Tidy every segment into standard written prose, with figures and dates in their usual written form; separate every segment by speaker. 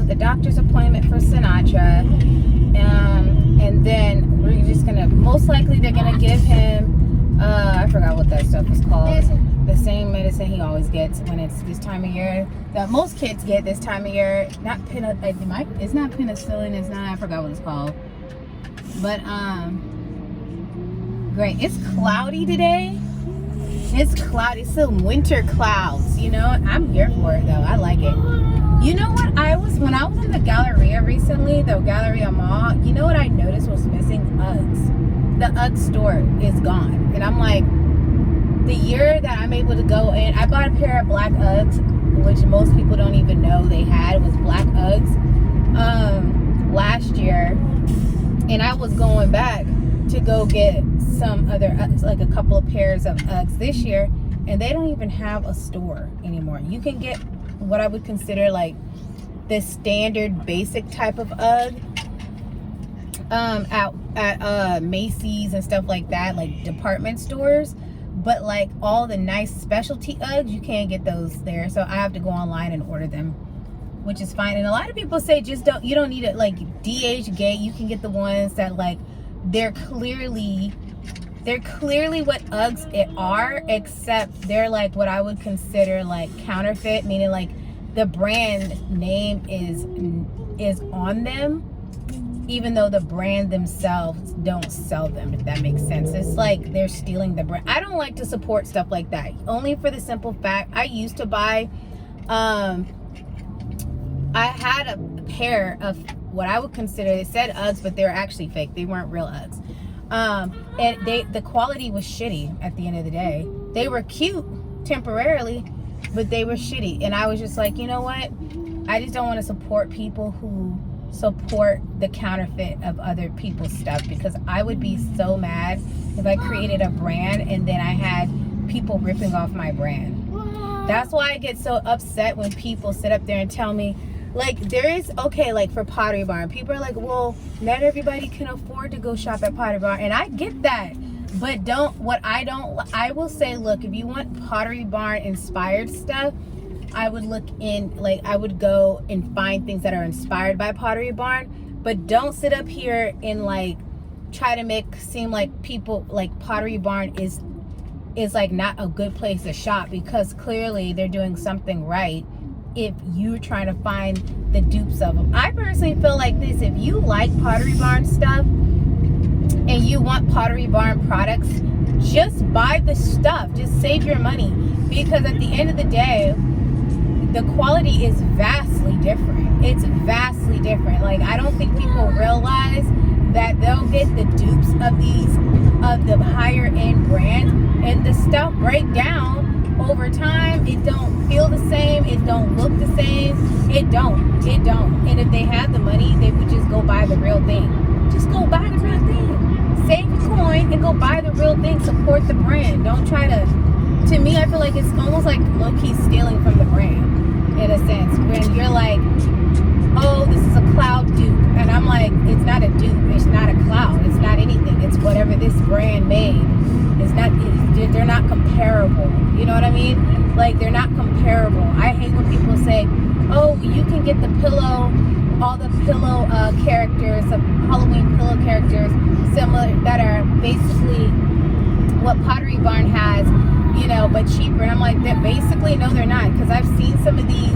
Speaker 1: the doctor's appointment for Sinatra. And then we're just gonna, most likely they're gonna give him, I forgot what that stuff was called. The same medicine he always gets when it's this time of year, that most kids get this time of year. Not it's not penicillin, it's not, I forgot what it's called. But great. It's cloudy today. It's cloudy. It's some winter clouds, you know. I'm here for it though. I like it. You know what? When I was in the Galleria recently, the Galleria Mall, you know what I noticed was missing? Uggs. The Uggs store is gone. And I'm like, the year that I'm able to go in, I bought a pair of black Uggs, which most people don't even know they had, was black Uggs, last year. And I was going back to go get some other Uggs, like a couple of pairs of Uggs this year, and they don't even have a store anymore. You can get what I would consider like the standard basic type of Ugg at Macy's and stuff like that, like department stores. But like all the nice specialty Uggs, you can't get those there. So I have to go online and order them, which is fine. And a lot of people say you don't need it, like DH Gate. You can get the ones that like they're clearly what Uggs are, except they're like what I would consider like counterfeit, meaning like the brand name is on them, even though the brand themselves don't sell them, if that makes sense. It's like they're stealing the brand. I don't like to support stuff like that, only for the simple fact I used to buy I had a pair of what I would consider, it said Uggs, but they were actually fake. They weren't real Uggs. And the quality was shitty at the end of the day. They were cute temporarily, but they were shitty. And I was just like, you know what? I just don't want to support people who support the counterfeit of other people's stuff, because I would be so mad if I created a brand and then I had people ripping off my brand. That's why I get so upset when people sit up there and tell me, like, there is, okay, like for Pottery Barn, people are like, well, not everybody can afford to go shop at Pottery Barn. And I get that, but I will say, look, if you want Pottery Barn inspired stuff, I would I would go and find things that are inspired by Pottery Barn, but don't sit up here and like try to seem like people like Pottery Barn is like not a good place to shop, because clearly they're doing something right if you're trying to find the dupes of them. I personally feel like this: if you like Pottery Barn stuff and you want Pottery Barn products, just buy the stuff. Just save your money, because at the end of the day, the quality is vastly different. It's vastly different. Like, I don't think people realize that they'll get the dupes of the higher end brands, and the stuff break down over time. It don't feel the same. It don't look the same. It don't. And if they had the money, they would just go buy the real thing. Just go buy the real thing. Save your coin and go buy the real thing. Support the brand. Don't try to me, I feel like it's almost like low-key stealing from the brand, in a sense, when you're like, oh, this is a cloud dupe. And I'm like, it's not a dupe. It's not a cloud. It's not anything. It's whatever this brand made. They're not comparable. You know what I mean? Like, they're not comparable. I hate when people say, oh, you can get the pillow, all the pillow characters, the Halloween pillow characters, similar, that are basically what Pottery Barn has, you know, but cheaper. And I'm like, that basically, no, they're not, because I've seen some of these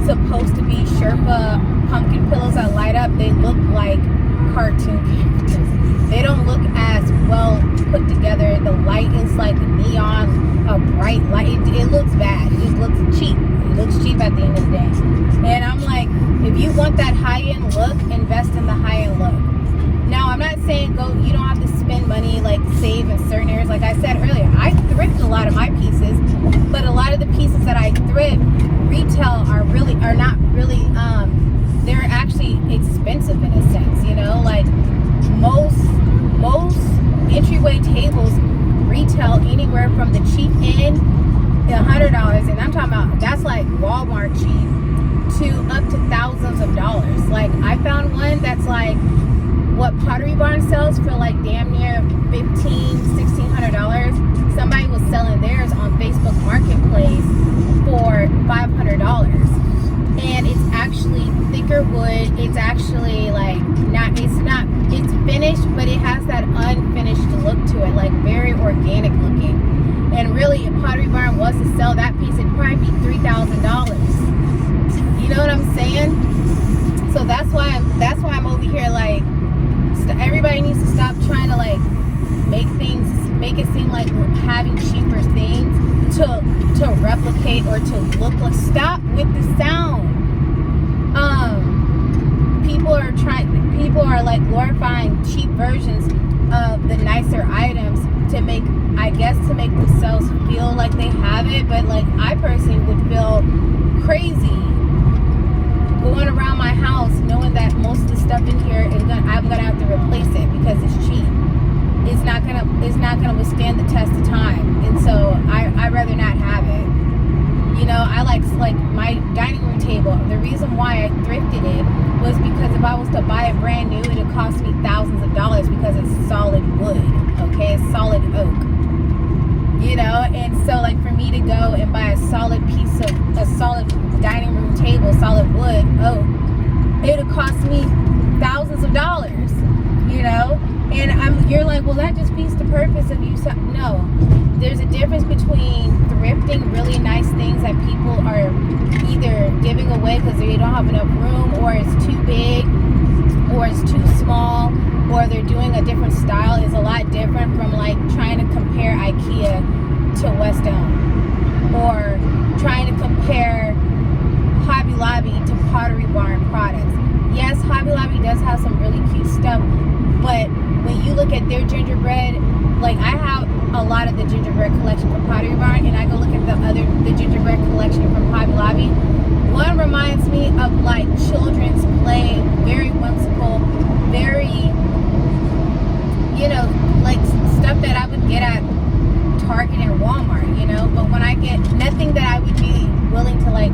Speaker 1: supposed to be Sherpa pumpkin pillows that light up. They look like cartoon characters. They don't look as well put together. The light is like neon, a bright light. It looks bad. It looks cheap. It looks cheap at the end of the day. And I'm like, if you want that high-end look, invest in the high-end look. Now, I'm not saying you don't have to spend money, like save in certain areas. Like I said earlier, I thrift a lot of my pieces, but a lot of the pieces that I thrift retail are not really, they're actually expensive in a sense, you know, like most entryway tables retail anywhere from the cheap end, $100, and I'm talking about, that's like Walmart cheap, to up to thousands of dollars. Like, I found one that's like what Pottery Barn sells for like damn near $1,600. Somebody was selling theirs on Facebook Marketplace for $500, and it's actually thicker wood. actually like it's finished, but it has that unfinished look to it, like very organic looking. And really, if Pottery Barn was to sell that piece, it'd probably be $3,000. You know what I'm saying? So that's why I'm over here like, everybody needs to stop trying to like make it seem like we're having cheaper things to replicate or to look like. Stop with the sound. People are like glorifying cheap versions of the nicer items to make themselves feel like they have it. But like, I personally would feel crazy going around my house knowing that most of the stuff in here I'm gonna have to replace it because it's cheap. It's not gonna withstand the test of time, and so I'd rather not have it. You know, I like my dining room table. The reason why I thrifted it was because if I was to buy it brand new, it'd cost me thousands of dollars because it's solid wood. Okay, it's solid oak. You know, and so like for me to go and buy a solid dining room table, solid wood oak, it'll cost me thousands of dollars. You know, and you're like, well, that just defeats the purpose of you. No, there's a difference between thrifting really nice things that people are either giving away because they don't have enough room, or it's too big, or it's too small, or they're doing a different style. Is a lot different from like trying to compare IKEA to West Elm, or trying to compare Hobby Lobby to Pottery Barn products. Yes, Hobby Lobby does have some really cute stuff, but when you look at their gingerbread, like I have a lot of the gingerbread collection from Pottery Barn, and I go look at the gingerbread collection from Hobby Lobby. One reminds me of like children's play, very whimsical, very, you know, like stuff that I would get at Target and Walmart, you know. But when I get nothing that I would be willing to like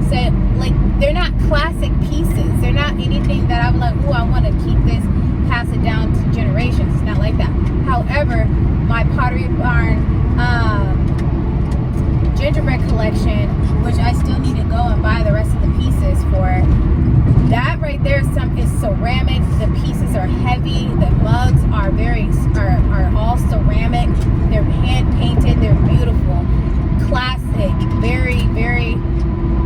Speaker 1: say, like they're not classic pieces. They're not anything that I'm like, oh, I want to keep this, pass it down to generations. It's not like that. However, my Pottery Barn gingerbread collection, which I still need to go and buy the rest of the pieces for, that right there is ceramic. The pieces are heavy. The mugs are all ceramic. They're hand painted. They're beautiful, classic, very, very,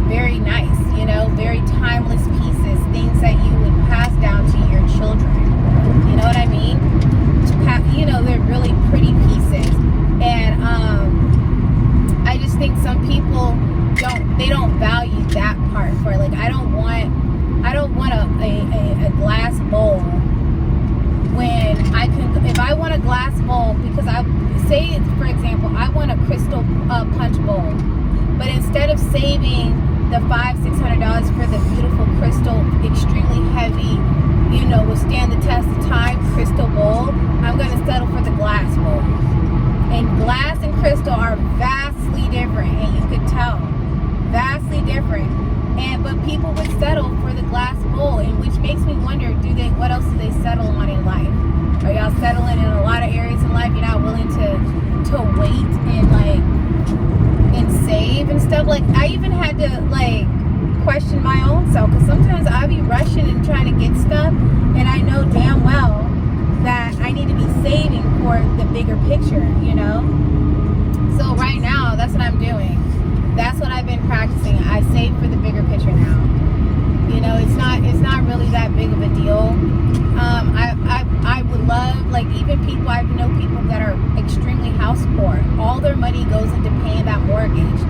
Speaker 1: very nice. You know, very timeless pieces. Things that you would pass down to your children. You know what I mean? You know, they're really pretty pieces, and I just think some people don't value that part for it. Like I don't want a glass bowl when I can, if I want a glass bowl, because I say, for example, I want a crystal punch bowl, but instead of saving the $500-600 for the beautiful crystal, extremely heavy, you know, withstand the test of time crystal bowl, I'm going to settle for the glass bowl. And glass and crystal are vastly different, and you could tell, vastly different. But people would settle for the glass bowl, and which makes me wonder, what else do they settle on in life? Are y'all settling in a lot of areas in life? You're not willing to wait and save and stuff? Like I even had to like question my own self, because sometimes I be rushing and trying to get stuff, and I know damn well that I need to be saving for the bigger picture, you know. So right now, that's what I'm doing. That's what I've been practicing. I save for the bigger picture now. You know, it's not really that big of a deal. I would love, like, even people, I know people that are extremely house poor. All their money goes into paying that mortgage.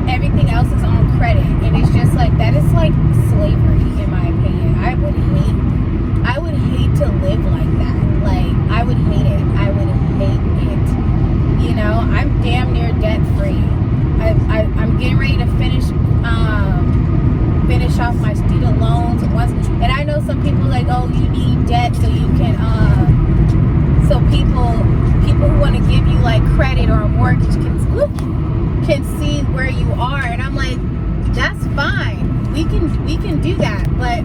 Speaker 1: Everything else is on credit, and it's just like, that is like slavery in my opinion. I would hate to live like that. Like, I would hate it. I would hate it. You know, I'm damn near debt free. I'm getting ready to finish off my student loans once, and I know some people like, oh, you need debt so you can so people who want to give you like credit or a mortgage can see where you are, and I'm like, that's fine, we can do that. But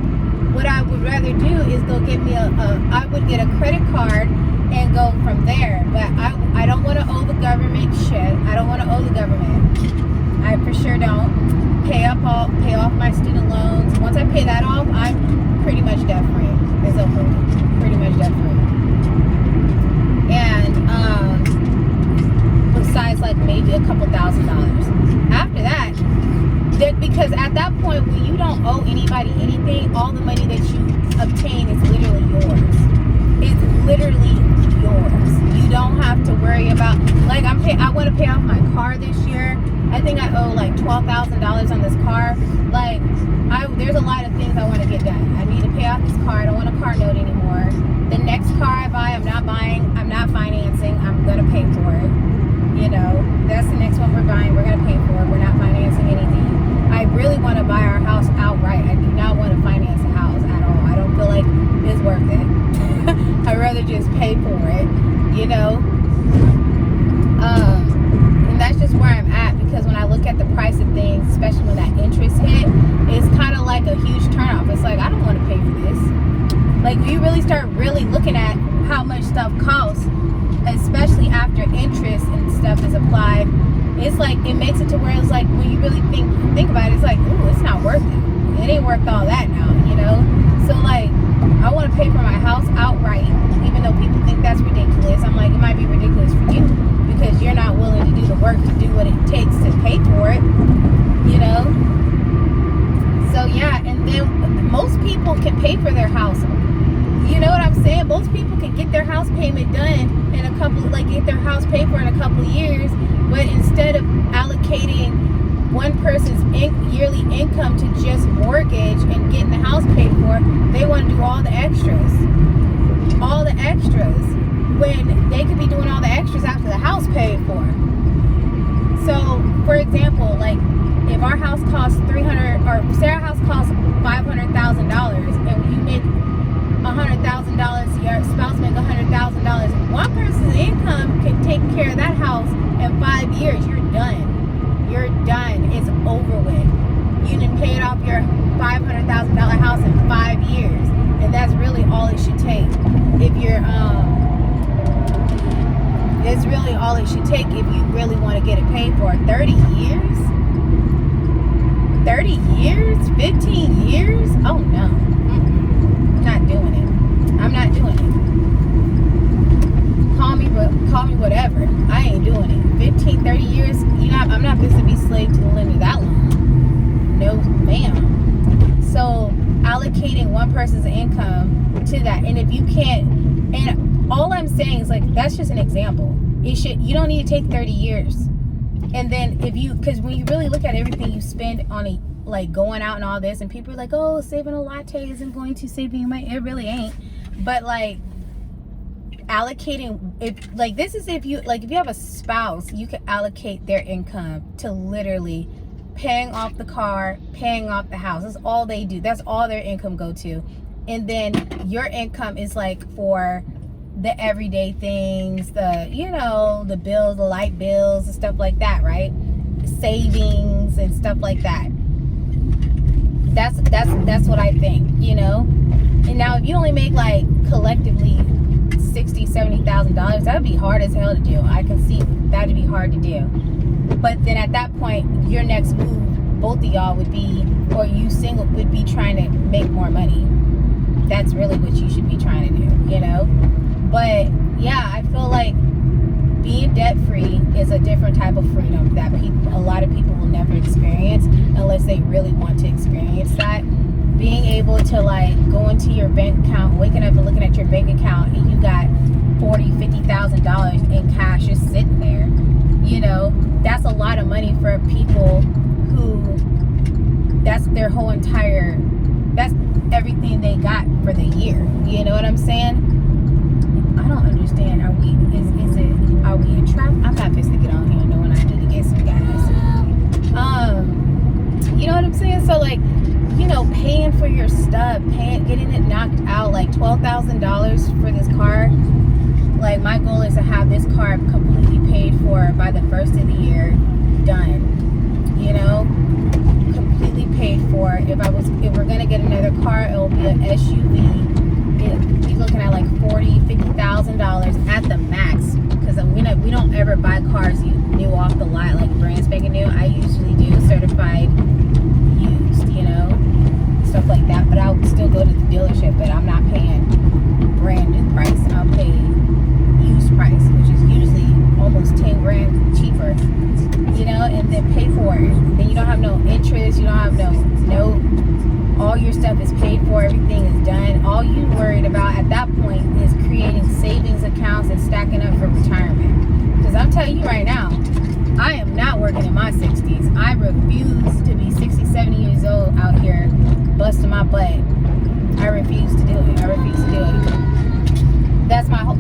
Speaker 1: what I would rather do is go get me I would get a credit card and go from there. But I don't want to owe the government shit. I don't want to owe the government. I for sure don't. Pay off my student loans. Once I pay that off, I'm pretty much debt free as a whole. Pretty much debt free. And besides like maybe a couple $1,000s. After that, because at that point when you don't owe anybody anything, all the money that you obtain is literally yours. It's literally yours. You don't have to worry about, like, I want to pay off my car this year. I think I owe like $12,000 on this car. Like, there's a lot of things I want to get done. I need to pay off this car. I don't want a car note anymore. The next car I buy, I'm not financing. I'm going to pay for it. You know, that's the next one we're buying. We're going to pay for it. We're not financing anything. I really want to buy our house outright. I do not want to finance a house at all. I don't feel like it's worth it. I'd rather just pay for it, you know. And that's just where I'm at, because when I look at the price of things, especially when that interest hit, it's kind of like a huge turnoff. It's like, I don't want to pay for this. Like, you really start really looking at how much stuff costs, especially after interest and stuff is applied. It's like, it makes it to where it's like, when you really think about it, it's like, ooh, it's not worth it. It ain't worth all that now, you know? So like, I want to pay for my house outright, even though people think that's ridiculous. I'm like, it might be ridiculous for you because you're not willing to do the work to do what it takes to pay for it, you know? So yeah, and then most people can pay for their house. You know what I'm saying? Most people can get their house payment done in a couple, like get their house paid for in a couple of years, but instead of allocating one person's yearly income to just mortgage and getting the house paid for, they want to do all the extras. All the extras. When they could be doing all the extras after the house paid for. So, for example, like, if our house costs $300,000, or say our house costs $500,000, and you make $100,000, your spouse makes $100,000, one person's income can take care of that house in 5 years. You're done. You're done. It's over with. You done paid off your $500,000 house in 5 years, and that's really all it should take. If you're it's really all it should take if you really want to get it paid for. 30 years? 30 years? 15 years? Oh no. I'm not doing it. I'm not doing it. Call me whatever. I ain't doing it. 15, 30 years, I'm not supposed to be slave to the limit that long. No, ma'am. So allocating one person's income to that, and if you can't, and all I'm saying is, like, that's just an example. You don't need to take 30 years. And then because when you really look at everything you spend on like going out and all this, and people are like, oh, saving a latte isn't going to save you money. It really ain't. But like, allocating, if you have a spouse, you can allocate their income to literally paying off the car, paying off the house. That's all they do. That's all their income go to. And then your income is like for the everyday things, the bills, the light bills and stuff like that, right? Savings and stuff like that. That's what I think, you know? And now if you only make like collectively $60,000-$70,000, that would be hard as hell to do. I can see that would be hard to do. But then at that point, your next move, both of y'all would be, or you single would be trying to make more money. That's really what you should be trying to do, you know? But yeah, I feel like being debt free is a different type of freedom that a lot of people will never experience unless they really want to experience that. Being able to like go into your bank account, waking up and looking at your bank account, and you got $40,000-$50,000 in cash just sitting there, you know, that's a lot of money for people who that's everything they got for the year. You know what I'm saying? I don't understand. Are we in trap? I'm not supposed to get on here knowing I need to get some gas. You know what I'm saying? So like, you know, paying for your stuff, getting it knocked out, like $12,000 for this car. Like, my goal is to have this car completely paid for by the first of the year, done. You know, completely paid for. If we're gonna get another car, it'll be an SUV. It'll be looking at like $40,000-$50,000 at the max. Because we don't ever buy cars new off the lot, like brand spanking new. I usually do certified used, you know, stuff like that. But I would still go to the dealer interest. You don't have no. All your stuff is paid for. Everything is done. All you worried about at that point is creating savings accounts and stacking up for retirement. Because I'm telling you right now, I am not working in my 60s. I refuse to be 60, 70 years old out here busting my butt. I refuse to do it. I refuse to do it.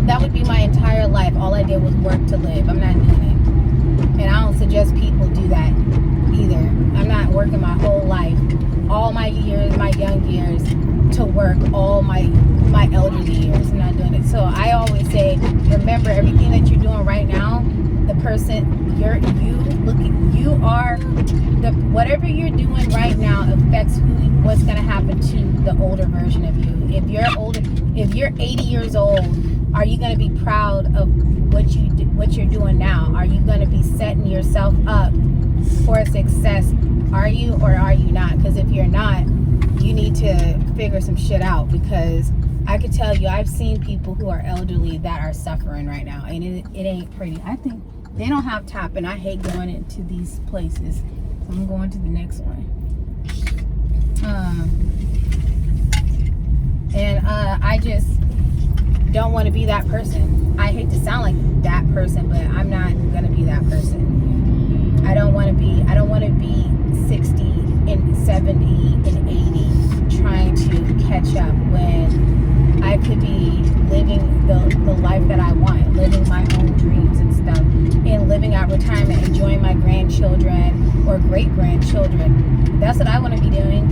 Speaker 1: That would be my entire life. All I did was work to live. I'm not doing it. And I don't suggest people do that either. I'm not working my whole life, all my years, my young years, to work all my elderly years. I'm not doing it. So I always say, remember, everything that you're doing right now, the person whatever you're doing right now affects what's going to happen to the older version of you. If you're 80 years old, are you going to be proud of what you're doing now? Are you going to be setting yourself up for success? Are you or are you not? Because if you're not, you need to figure some shit out, because I could tell you, I've seen people who are elderly that are suffering right now, and it ain't pretty. I think they don't have tap, and I hate going into these places. So I'm going to the next one. I just don't want to be that person. I hate to sound like that person, but I'm not gonna be that person. I don't want to be 60 and 70 and 80 trying to catch up when I could be living the life that I want, living my own dreams and stuff, and living out retirement, enjoying my grandchildren or great grandchildren. That's what I want to be doing.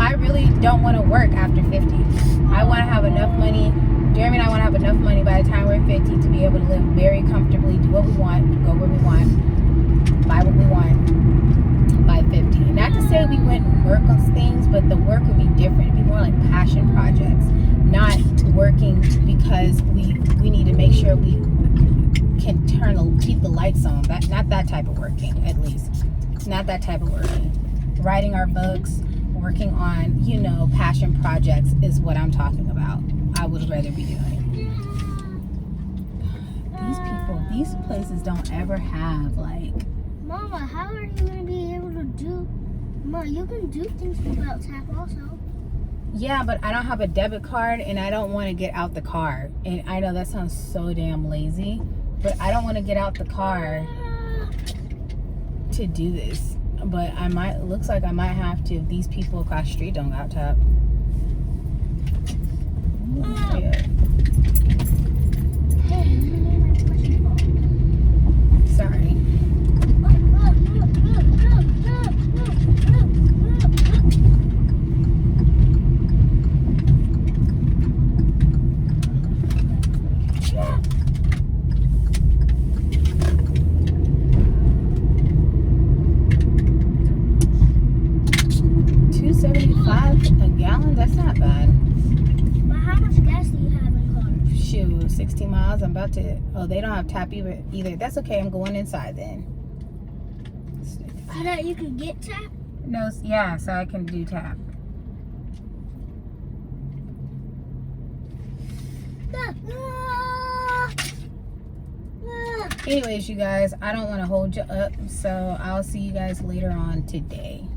Speaker 1: I really don't want to work after 50. I want to have enough money. Jeremy and I want to have enough money by the time we're 50 to be able to live very comfortably, do what we want, go where we want, buy what we want by 50. Not to say we wouldn't work on things, but the work would be different. It'd be more like passion projects, not working because we need to make sure we can keep the lights on. Not that type of working, at least. Not that type of working. Writing our books, working on, passion projects is what I'm talking about. I would rather be doing. These places don't ever have like.
Speaker 2: Mama, how are you gonna be able to do? Ma, you can do things without tap also.
Speaker 1: Yeah, but I don't have a debit card, and I don't want to get out the car. And I know that sounds so damn lazy, but I don't want to get out the car to do this. But looks like I might have to if these people across the street don't got tap. Yeah. Sorry. $2.75 a gallon? That's not bad.
Speaker 2: But how much gas do you have in the car?
Speaker 1: Shoot, 60 miles. I'm about to. Oh, they don't have tap either. That's okay. I'm going inside then.
Speaker 2: So that you can get tap?
Speaker 1: No, yeah, so I can do tap. Anyways, you guys, I don't want to hold you up, so I'll see you guys later on today.